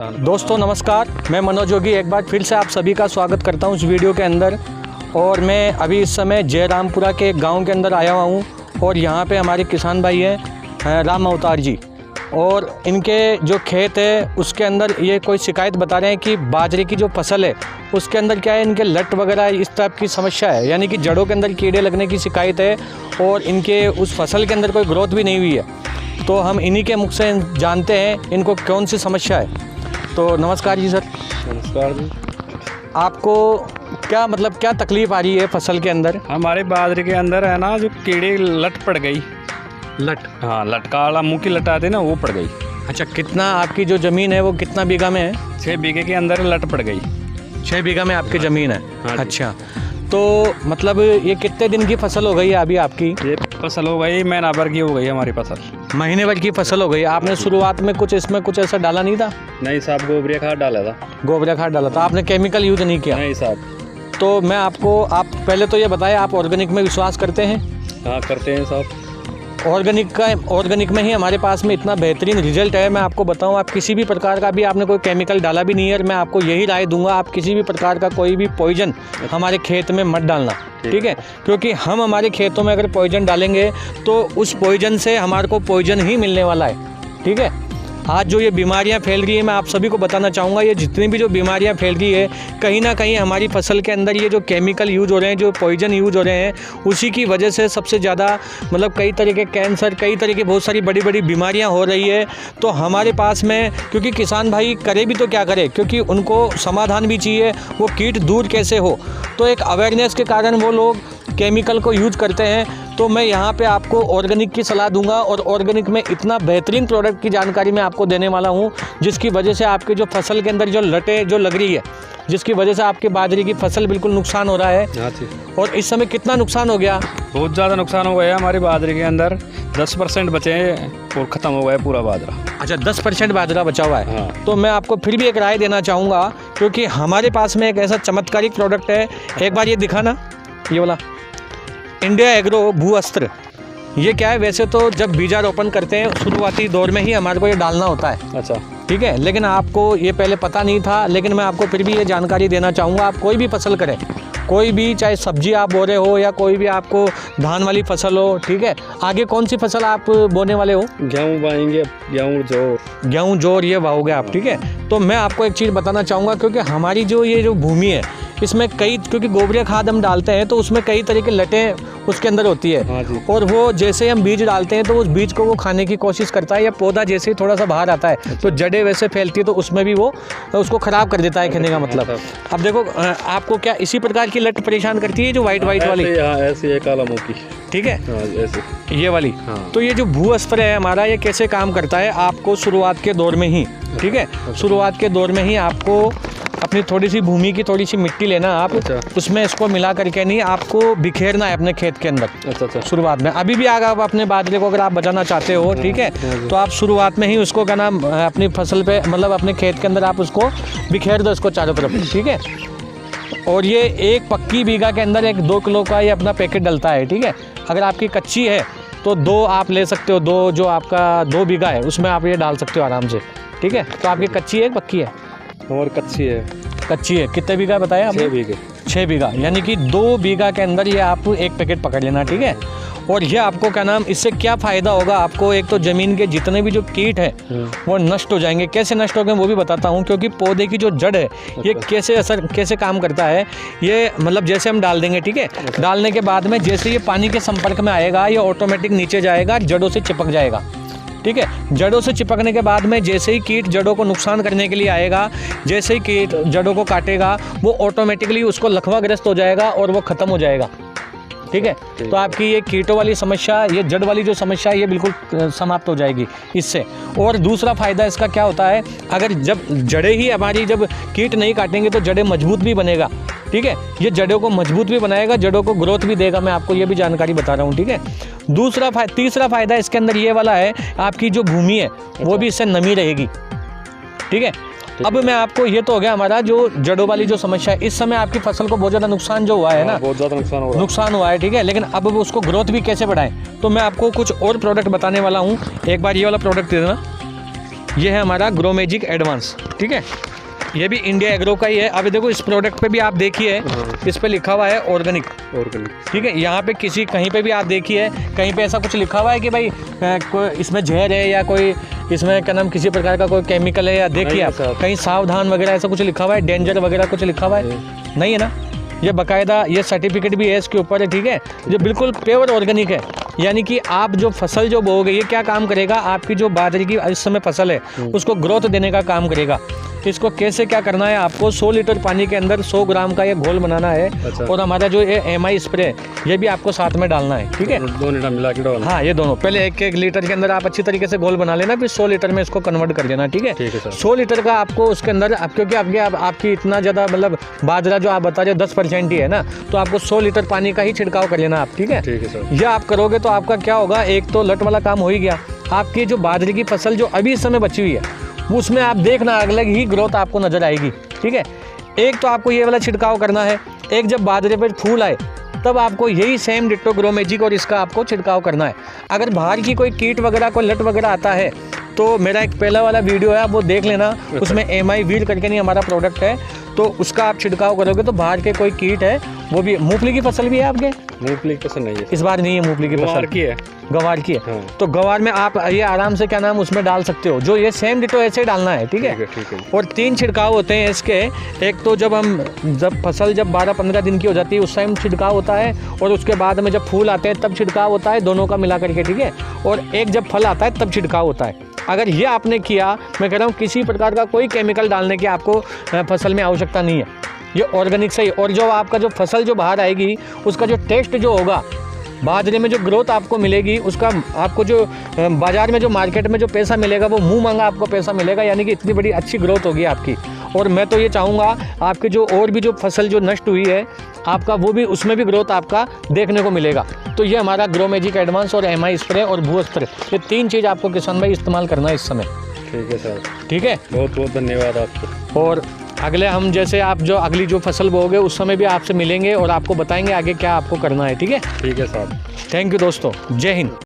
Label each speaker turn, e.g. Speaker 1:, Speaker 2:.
Speaker 1: दोस्तों नमस्कार, मैं मनोज जोगी एक बार फिर से आप सभी का स्वागत करता हूं इस वीडियो के अंदर। और मैं अभी इस समय जयरामपुरा के एक गांव के अंदर आया हुआ हूं और यहां पे हमारे किसान भाई हैं राम अवतार जी, और इनके जो खेत है उसके अंदर ये कोई शिकायत बता रहे हैं कि बाजरे की जो फसल है उसके अंदर क्या है, इनके लट वगैरह इस टाइप की समस्या है, यानी कि जड़ों के अंदर कीड़े लगने की शिकायत है और इनके उस फसल के अंदर कोई ग्रोथ भी नहीं हुई है। तो हम इन्हीं के मुख से जानते हैं इनको कौन सी समस्या है। तो नमस्कार जी सर।
Speaker 2: नमस्कार जी।
Speaker 1: आपको क्या तकलीफ़ आ रही है फसल के अंदर?
Speaker 2: हमारे बाजरे के अंदर है ना, जो कीड़े लट पड़ गई।
Speaker 1: लट?
Speaker 2: हाँ, लटका वाला मुँह की लट आती है ना, वो पड़ गई।
Speaker 1: अच्छा, कितना आपकी जो ज़मीन है वो कितना बीघा में है?
Speaker 2: 6 बीघे के अंदर लट पड़ गई।
Speaker 1: 6 बीघा में आपकी ज़मीन है?
Speaker 2: हाँ।
Speaker 1: अच्छा, तो मतलब ये कितने दिन की फसल हो गई है अभी आपकी?
Speaker 2: ये फसल हो गई महीना भर की हो गई हमारी फसल।
Speaker 1: महीने भर की फसल हो गई। आपने शुरुआत में इसमें कुछ ऐसा डाला नहीं था?
Speaker 2: नहीं साहब, गोबरिया खाद डाला था।
Speaker 1: गोबरिया खाद डाला था आपने, केमिकल यूज नहीं किया?
Speaker 2: नहीं साहब।
Speaker 1: तो आप पहले तो ये बताएं, आप ऑर्गेनिक में विश्वास करते हैं?
Speaker 2: हाँ, करते हैं साहब।
Speaker 1: ऑर्गेनिक में ही हमारे पास में इतना बेहतरीन रिजल्ट है। मैं आपको बताऊं, आप किसी भी प्रकार का भी आपने कोई केमिकल डाला भी नहीं है, मैं आपको यही राय दूंगा, आप किसी भी प्रकार का कोई भी पॉइजन हमारे खेत में मत डालना, ठीक है? क्योंकि हम हमारे खेतों में अगर पॉइजन डालेंगे तो उस पॉइजन से हमारे को पॉइजन ही मिलने वाला है, ठीक है? आज जो ये बीमारियां फैल रही है, मैं आप सभी को बताना चाहूँगा, ये जितनी भी जो बीमारियां फैल रही है कहीं ना कहीं हमारी फसल के अंदर ये जो केमिकल यूज हो रहे हैं, जो पॉइजन यूज हो रहे हैं, उसी की वजह से सबसे ज़्यादा मतलब कई तरह के कैंसर, कई तरह की बहुत सारी बड़ी बड़ी बीमारियां हो रही है। तो हमारे पास में, क्योंकि किसान भाई करे भी तो क्या करे, क्योंकि उनको समाधान भी चाहिए, वो कीट दूर कैसे हो, तो एक अवेयरनेस के कारण वो लोग केमिकल को यूज करते हैं। तो मैं यहाँ पे आपको ऑर्गेनिक की सलाह दूंगा और ऑर्गेनिक में इतना बेहतरीन प्रोडक्ट की जानकारी मैं आपको देने वाला हूँ, जिसकी वजह से आपके जो फसल के अंदर जो लटें जो लग रही है, जिसकी वजह से आपके बाजरे की फसल बिल्कुल नुकसान हो रहा है। और इस समय कितना नुकसान हो गया?
Speaker 2: बहुत ज़्यादा नुकसान हो गया हमारे बाजरे के अंदर। 10% बचे हैं और ख़त्म हो गया पूरा बाजरा।
Speaker 1: अच्छा, 10% बाजरा बचा हुआ है।
Speaker 2: हाँ।
Speaker 1: तो मैं आपको फिर भी एक राय देना चाहूँगा, क्योंकि हमारे पास में एक ऐसा चमत्कारिक प्रोडक्ट है, एक बार ये दिखाना, ये वाला इंडिया एग्रो भू अस्त्र। ये क्या है, वैसे तो जब बीजारोपण करते हैं शुरुआती दौर में ही हमारे को ये डालना होता है।
Speaker 2: अच्छा,
Speaker 1: ठीक है, लेकिन आपको ये पहले पता नहीं था, लेकिन मैं आपको फिर भी ये जानकारी देना चाहूँगा। आप कोई भी फसल करें, कोई भी, चाहे सब्जी आप बो रहे हो या कोई भी आपको धान वाली फसल हो, ठीक है? आगे कौन सी फसल आप बोने वाले हो?
Speaker 2: गेहूँ बाएंगे, गेहूँ जोर
Speaker 1: ये बाओगे आप, ठीक है? तो मैं आपको एक चीज़ बताना चाहूँगा, क्योंकि हमारी जो ये जो भूमि है इसमें क्योंकि गोबरिया खाद हम डालते हैं तो उसमें कई तरह की लटें उसके अंदर होती है।
Speaker 2: हाँ जी।
Speaker 1: और वो जैसे हम बीज डालते हैं तो उस बीज को वो खाने की कोशिश करता है, या पौधा जैसे ही थोड़ा सा बाहर आता है तो जड़ें वैसे फैलती है, तो उसमें भी वो उसको ख़राब कर देता है, कहने का मतलब। अब देखो, आपको क्या इसी प्रकार की लट परेशान करती है, जो वाइट वाली?
Speaker 2: ऐसे काला मुँह की,
Speaker 1: ठीक है?
Speaker 2: ऐसे
Speaker 1: ये वाली।
Speaker 2: हाँ।
Speaker 1: तो ये जो भू अस्त्र है हमारा, ये कैसे काम करता है, आपको शुरुआत के दौर में ही, ठीक है, शुरुआत के दौर में ही आपको अपनी थोड़ी सी भूमि की थोड़ी सी मिट्टी लेना, आप उसमें इसको मिला करके नहीं, आपको बिखेरना है अपने खेत के अंदर। अच्छा। शुरुआत में, अभी भी आगे आप अपने बाजरे को अगर आप बचाना चाहते हो, ठीक है, तो आप शुरुआत में ही उसको क्या नाम अपनी फसल पे, मतलब अपने खेत के अंदर आप उसको बिखेर दो, इसको चारों तरफ, ठीक है? और ये एक पक्की बीघा के अंदर 2 किलो का ये अपना पैकेट डलता है, ठीक है? अगर आपकी कच्ची है तो 2 आप ले सकते हो, 2 जो आपका 2 बीघा है उसमें आप ये डाल सकते हो आराम से, ठीक है? तो आपकी कच्ची है पक्की है?
Speaker 2: और कच्ची है।
Speaker 1: कच्ची है। कितने बीघा बताया आपने?
Speaker 2: 6 बीघे।
Speaker 1: 6 बीघा, यानी कि 2 बीघा के अंदर ये आप एक पैकेट पकड़ लेना, ठीक है? और ये आपको क्या नाम, इससे क्या फ़ायदा होगा आपको, एक तो ज़मीन के जितने भी जो कीट हैं वो नष्ट हो जाएंगे। कैसे नष्ट हो गए वो भी बताता हूँ, क्योंकि पौधे की जो जड़ है ये कैसे काम करता है, ये मतलब जैसे हम डाल देंगे, ठीक है, डालने के बाद में जैसे ये पानी के संपर्क में आएगा, ये ऑटोमेटिक नीचे जाएगा, जड़ों से चिपक जाएगा, ठीक है? जड़ों से चिपकने के बाद में जैसे ही कीट जड़ों को नुकसान करने के लिए आएगा, जैसे ही कीट जड़ों को काटेगा, वो ऑटोमेटिकली उसको लकवाग्रस्त हो जाएगा और वो ख़त्म हो जाएगा, ठीक है? तो आपकी ये कीटों वाली समस्या, ये जड़ वाली जो समस्या है, ये बिल्कुल समाप्त हो जाएगी इससे। और दूसरा फ़ायदा इसका क्या होता है, अगर जब जड़ें ही हमारी, जब कीट नहीं काटेंगे तो जड़ें मजबूत भी बनेगा, ठीक है? ये जड़ों को मजबूत भी बनाएगा, जड़ों को ग्रोथ भी देगा, मैं आपको ये भी जानकारी बता रहा हूँ, ठीक है? तीसरा फ़ायदा इसके अंदर ये वाला है, आपकी जो भूमि है वो भी इससे नमी रहेगी, ठीक है? अब मैं आपको, ये तो हो गया हमारा जो जड़ों वाली जो समस्या है। इस समय आपकी फसल को बहुत ज़्यादा नुकसान जो हुआ है ना,
Speaker 2: बहुत ज़्यादा नुकसान हुआ
Speaker 1: है, ठीक है? लेकिन अब उसको ग्रोथ भी कैसे बढ़ाएं, तो मैं आपको कुछ और प्रोडक्ट बताने वाला हूँ। एक बार ये वाला प्रोडक्ट दे देना, ये है हमारा ग्रो मैजिक एडवांस, ठीक है। ये भी इंडिया एग्रो का ही है। अभी देखो इस प्रोडक्ट पे भी आप देखिए, इस पे लिखा हुआ है ऑर्गेनिक, ठीक है। यहाँ पे किसी कहीं पे भी आप देखिए, कहीं पे ऐसा कुछ लिखा हुआ है कि भाई कोई इसमें जहर है या कोई इसमें क्या नाम किसी प्रकार का कोई केमिकल है, या देखिए आप कहीं सावधान वगैरह ऐसा कुछ लिखा हुआ है, डेंजर वगैरह कुछ लिखा हुआ है? नहीं है ना। ये बाकायदा ये सर्टिफिकेट भी है इसके ऊपर है, ठीक है। जो बिल्कुल प्योर ऑर्गेनिक है, यानी कि आप जो फसल जो बोओगे ये क्या काम करेगा, आपकी जो बाजरे की इस समय फसल है उसको ग्रोथ देने का काम करेगा। इसको कैसे क्या करना है, आपको 100 लीटर पानी के अंदर 100 ग्राम का ये घोल बनाना है। अच्छा। और हमारा जो ये MI स्प्रे ये भी आपको साथ में डालना है, ठीक है।
Speaker 2: दोनों मिला के डालना।
Speaker 1: हाँ, ये दोनों पहले 1-1 लीटर के अंदर आप अच्छी तरीके से घोल बना लेना, फिर 100 लीटर में इसको कन्वर्ट कर देना, ठीक है। 100 लीटर का आपको उसके अंदर क्योंकि आपकी इतना ज़्यादा मतलब बाजरा जो आप बता रहे हो 10% ही है ना, तो आपको 100 लीटर पानी का ही छिड़काव कर लेना आप, ठीक है। ये आप करोगे तो आपका क्या होगा, एक तो लट वाला काम हो ही गया। आपकी जो बाजरे की फसल जो अभी इस समय बची हुई है उसमें आप देखना अलग ही ग्रोथ आपको नजर आएगी, ठीक है। एक तो आपको ये वाला छिड़काव करना है, एक जब बाजरे पर फूल आए तब आपको यही सेम डिट्टो ग्रो मैजिक और इसका आपको छिड़काव करना है। अगर बाहर की कोई कीट वगैरह कोई लट वगैरह आता है तो मेरा एक पहला वाला वीडियो है, आप वो देख लेना। उसमें MI व्हील करके नहीं हमारा प्रोडक्ट है, तो उसका आप छिड़काव करोगे तो बाहर के कोई कीट है वो भी। मूंगफली की फसल भी है आपके?
Speaker 2: मूंगफली की फसल नहीं है
Speaker 1: इस बार, नहीं है मूंगफली की फसल,
Speaker 2: की है,
Speaker 1: गवार की है।
Speaker 2: हाँ।
Speaker 1: तो गवार में आप ये आराम से क्या नाम उसमें डाल सकते हो, जो ये सेम डिटो ऐसे डालना है, ठीक है। और 3 छिड़काव होते हैं इसके। एक तो जब फसल जब 12-15 दिन की हो जाती है उस टाइम छिड़काव होता है, और उसके बाद में जब फूल आते हैं तब छिड़काव होता है, दोनों का मिला करके, ठीक है। और एक जब फल आता है तब छिड़काव होता है। अगर ये आपने किया, मैं कह रहा हूँ किसी प्रकार का कोई केमिकल डालने की आपको फसल में आवश्यकता नहीं है, ये ऑर्गेनिक सही। और जो आपका जो फसल जो बाहर आएगी उसका जो टेस्ट जो होगा, बाजरे में जो ग्रोथ आपको मिलेगी, उसका आपको जो बाजार में जो मार्केट में जो पैसा मिलेगा वो मुंह मांगा आपको पैसा मिलेगा, यानी कि इतनी बड़ी अच्छी ग्रोथ होगी आपकी। और मैं तो ये चाहूँगा आपकी जो और भी जो फसल जो नष्ट हुई है आपका, वो भी उसमें भी ग्रोथ आपका देखने को मिलेगा। तो ये हमारा ग्रो मैजिक एडवांस और MI स्प्रे और भू स्प्रे, ये 3 चीज़ आपको किसान भाई इस्तेमाल करना है इस समय,
Speaker 2: ठीक है सर।
Speaker 1: ठीक है,
Speaker 2: बहुत बहुत धन्यवाद आपको।
Speaker 1: और अगले हम जैसे आप जो अगली जो फसल बोओगे उस समय भी आपसे मिलेंगे और आपको बताएंगे आगे क्या आपको करना है, ठीक है।
Speaker 2: ठीक है साहब।
Speaker 1: थैंक यू दोस्तों, जय हिंद।